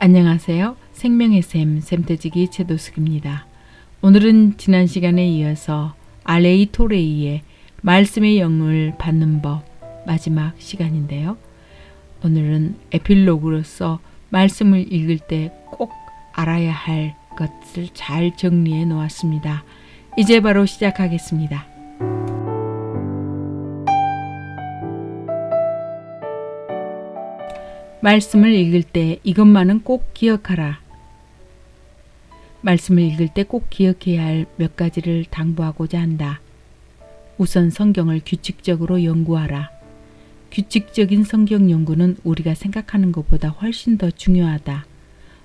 안녕하세요. 생명의 샘태지기 최도숙입니다. 오늘은 지난 시간에 이어서 알레이 토레이의 말씀의 영을 받는 법 마지막 시간인데요. 오늘은 에필로그로서 말씀을 읽을 때 꼭 알아야 할 것을 잘 정리해 놓았습니다. 이제 바로 시작하겠습니다. 말씀을 읽을 때 이것만은 꼭 기억하라. 말씀을 읽을 때 꼭 기억해야 할 몇 가지를 당부하고자 한다. 우선 성경을 규칙적으로 연구하라. 규칙적인 성경 연구는 우리가 생각하는 것보다 훨씬 더 중요하다.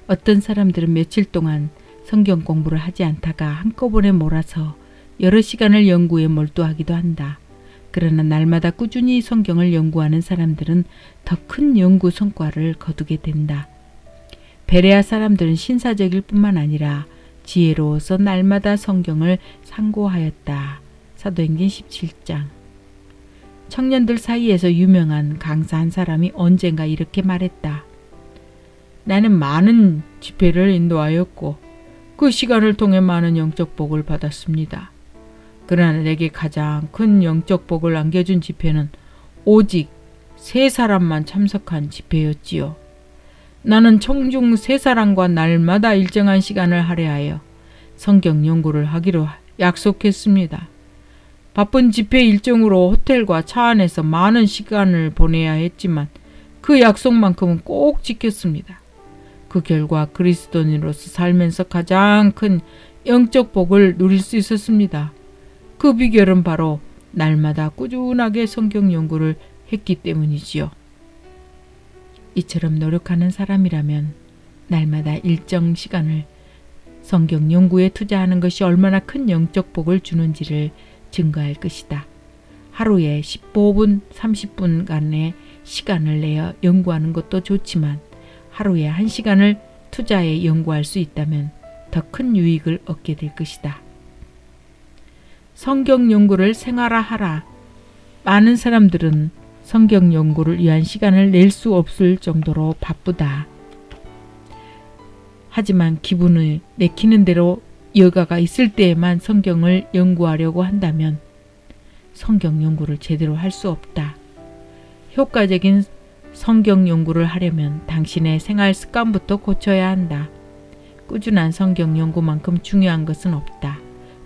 어떤 사람들은 며칠 동안 성경 공부를 하지 않다가 한꺼번에 몰아서 여러 시간을 연구에 몰두하기도 한다. 그러나 날마다 꾸준히 성경을 연구하는 사람들은 더 큰 연구 성과를 거두게 된다. 베레아 사람들은 신사적일 뿐만 아니라 지혜로워서 날마다 성경을 상고하였다. 사도행전 17장. 청년들 사이에서 유명한 강사 한 사람이 언젠가 이렇게 말했다. 나는 많은 집회를 인도하였고 그 시간을 통해 많은 영적 복을 받았습니다. 그러나 내게 가장 큰 영적 복을 안겨준 집회는 오직 3사람만 참석한 집회였지요. 나는 청중 3사람과 날마다 일정한 시간을 할애하여 성경 연구를 하기로 약속했습니다. 바쁜 집회 일정으로 호텔과 차 안에서 많은 시간을 보내야 했지만 그 약속만큼은 꼭 지켰습니다. 그 결과 그리스도인으로서 살면서 가장 큰 영적 복을 누릴 수 있었습니다. 그 비결은 바로 날마다 꾸준하게 성경 연구를 했기 때문이지요. 이처럼 노력하는 사람이라면 날마다 일정 시간을 성경 연구에 투자하는 것이 얼마나 큰 영적 복을 주는지를 증거할 것이다. 하루에 15분, 30분간의 시간을 내어 연구하는 것도 좋지만 하루에 1시간을 투자해 연구할 수 있다면 더 큰 유익을 얻게 될 것이다. 성경 연구를 생활화하라. 많은 사람들은 성경 연구를 위한 시간을 낼 수 없을 정도로 바쁘다. 하지만 기분을 내키는 대로 여가가 있을 때에만 성경을 연구하려고 한다면 성경 연구를 제대로 할 수 없다. 효과적인 성경 연구를 하려면 당신의 생활 습관부터 고쳐야 한다. 꾸준한 성경 연구만큼 중요한 것은 없다.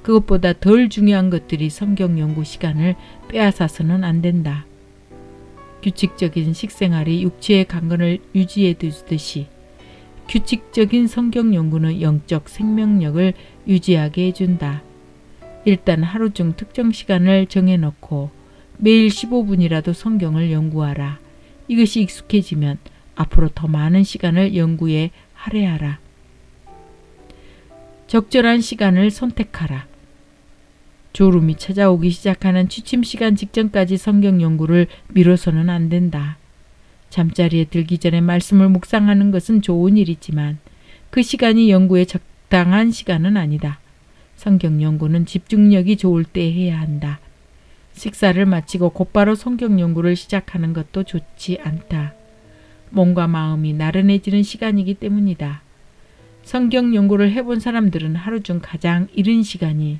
그것보다 덜 중요한 것들이 성경 연구 시간을 빼앗아서는 안 된다. 규칙적인 식생활이 육체의 강건을 유지해 두듯이 규칙적인 성경 연구는 영적 생명력을 유지하게 해준다. 일단 하루 중 특정 시간을 정해놓고 매일 15분이라도 성경을 연구하라. 이것이 익숙해지면 앞으로 더 많은 시간을 연구에 할애하라. 적절한 시간을 선택하라. 졸음이 찾아오기 시작하는 취침 시간 직전까지 성경 연구를 미뤄서는 안 된다. 잠자리에 들기 전에 말씀을 묵상하는 것은 좋은 일이지만 그 시간이 연구에 적당한 시간은 아니다. 성경 연구는 집중력이 좋을 때 해야 한다. 식사를 마치고 곧바로 성경 연구를 시작하는 것도 좋지 않다. 몸과 마음이 나른해지는 시간이기 때문이다. 성경 연구를 해본 사람들은 하루 중 가장 이른 시간이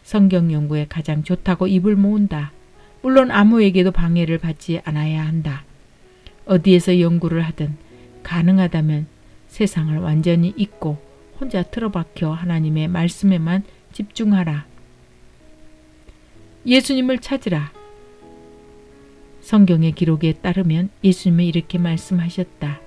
성경 연구에 가장 좋다고 입을 모은다. 물론 아무에게도 방해를 받지 않아야 한다. 어디에서 연구를 하든 가능하다면 세상을 완전히 잊고 혼자 틀어박혀 하나님의 말씀에만 집중하라. 예수님을 찾으라. 성경의 기록에 따르면 예수님은 이렇게 말씀하셨다.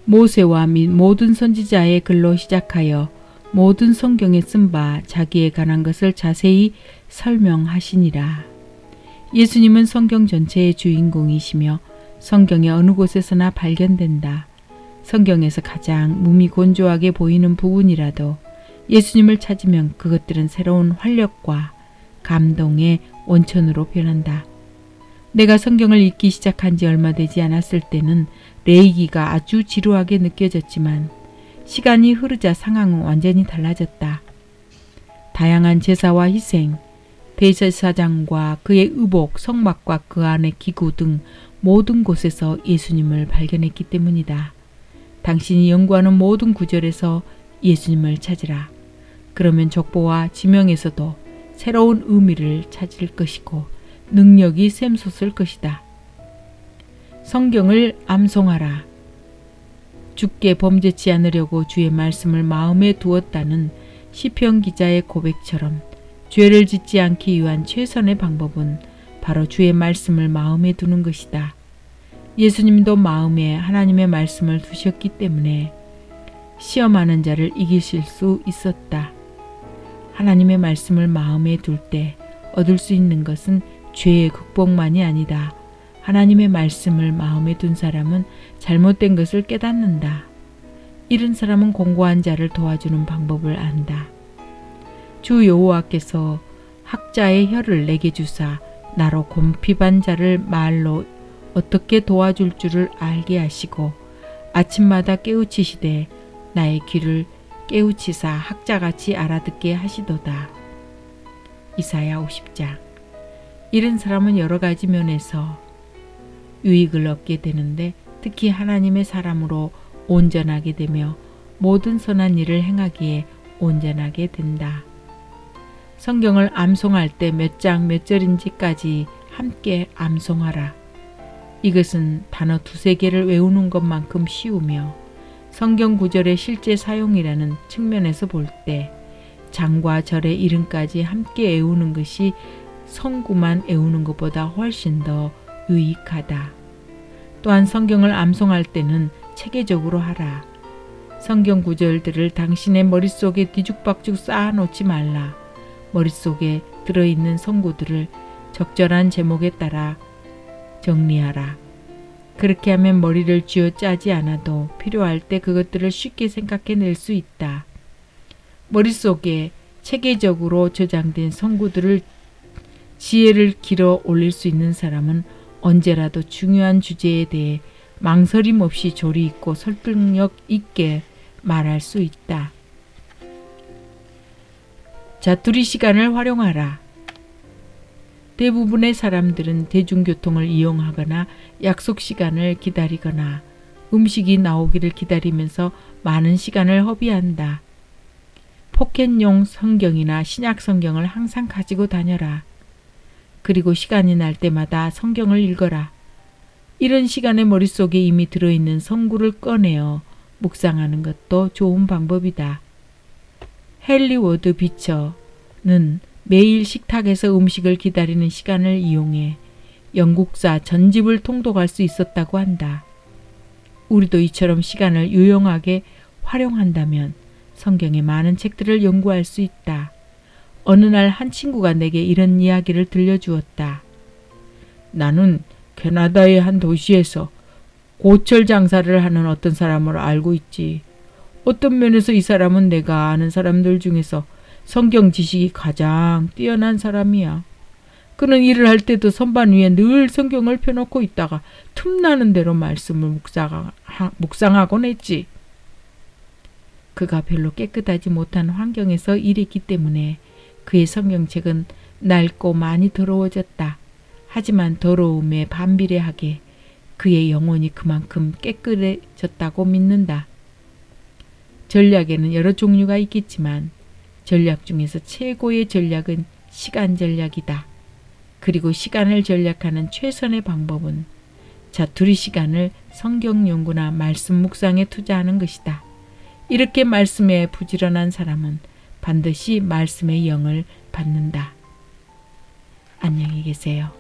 모세와 및 모든 선지자의 글로 시작하여 모든 성경에 쓴 바 자기에 관한 것을 자세히 설명하시니라. 예수님은 성경 전체의 주인공이시며 성경의 어느 곳에서나 발견된다. 성경에서 가장 몸이 건조하게 보이는 부분이라도 예수님을 찾으면 그것들은 새로운 활력과 감동의 원천으로 변한다. 내가 성경을 읽기 시작한 지 얼마 되지 않았을 때는 레이기가 아주 지루하게 느껴졌지만 시간이 흐르자 상황은 완전히 달라졌다. 다양한 제사와 희생, 대제사장과 그의 의복, 성막과 그 안의 기구 등 모든 곳에서 예수님을 발견했기 때문이다. 당신이 연구하는 모든 구절에서 예수님을 찾으라. 그러면 족보와 지명에서도 새로운 의미를 찾을 것이고 능력이 샘솟을 것이다. 성경을 암송하라. 주께 범죄치 않으려고 주의 말씀을 마음에 두었다는 시편 기자의 고백처럼 죄를 짓지 않기 위한 최선의 방법은 바로 주의 말씀을 마음에 두는 것이다. 예수님도 마음에 하나님의 말씀을 두셨기 때문에 시험하는 자를 이기실 수 있었다. 하나님의 말씀을 마음에 둘 때 얻을 수 있는 것은 죄의 극복만이 아니다. 하나님의 말씀을 마음에 둔 사람은 잘못된 것을 깨닫는다. 이런 사람은 공고한 자를 도와주는 방법을 안다. 주 여호와께서 학자의 혀를 내게 주사 나로 곰핍한 자를 말로 어떻게 도와줄 줄을 알게 하시고 아침마다 깨우치시되 나의 귀를 깨우치사 학자같이 알아듣게 하시도다. 이사야 50장. 이런 사람은 여러 가지 면에서 유익을 얻게 되는데 특히 하나님의 사람으로 온전하게 되며 모든 선한 일을 행하기에 온전하게 된다. 성경을 암송할 때 몇 장 몇 절인지까지 함께 암송하라. 이것은 단어 두세 개를 외우는 것만큼 쉬우며 성경 구절의 실제 사용이라는 측면에서 볼 때 장과 절의 이름까지 함께 외우는 것이 성구만 외우는 것보다 훨씬 더 유익하다. 또한 성경을 암송할 때는 체계적으로 하라. 성경 구절들을 당신의 머릿속에 뒤죽박죽 쌓아놓지 말라. 머릿속에 들어있는 성구들을 적절한 제목에 따라 정리하라. 그렇게 하면 머리를 쥐어짜지 않아도 필요할 때 그것들을 쉽게 생각해낼 수 있다. 머릿속에 체계적으로 저장된 성구들을 지혜를 길어 올릴 수 있는 사람은 언제라도 중요한 주제에 대해 망설임 없이 조리 있고 설득력 있게 말할 수 있다. 자투리 시간을 활용하라. 대부분의 사람들은 대중교통을 이용하거나 약속 시간을 기다리거나 음식이 나오기를 기다리면서 많은 시간을 허비한다. 포켓용 성경이나 신약 성경을 항상 가지고 다녀라. 그리고 시간이 날 때마다 성경을 읽어라. 이런 시간에 머릿속에 이미 들어있는 성구를 꺼내어 묵상하는 것도 좋은 방법이다. 헨리 워드 비처는 매일 식탁에서 음식을 기다리는 시간을 이용해 영국사 전집을 통독할 수 있었다고 한다. 우리도 이처럼 시간을 유용하게 활용한다면 성경의 많은 책들을 연구할 수 있다. 어느 날 한 친구가 내게 이런 이야기를 들려주었다. 나는 캐나다의 한 도시에서 고철 장사를 하는 어떤 사람을 알고 있지. 어떤 면에서 이 사람은 내가 아는 사람들 중에서 성경 지식이 가장 뛰어난 사람이야. 그는 일을 할 때도 선반 위에 늘 성경을 펴놓고 있다가 틈나는 대로 말씀을 묵상하곤 했지. 그가 별로 깨끗하지 못한 환경에서 일했기 때문에 그의 성경책은 낡고 많이 더러워졌다. 하지만 더러움에 반비례하게 그의 영혼이 그만큼 깨끗해졌다고 믿는다. 전략에는 여러 종류가 있겠지만 전략 중에서 최고의 전략은 시간 전략이다. 그리고 시간을 전략하는 최선의 방법은 자투리 시간을 성경 연구나 말씀 묵상에 투자하는 것이다. 이렇게 말씀에 부지런한 사람은 반드시 말씀의 영을 받는다. 안녕히 계세요.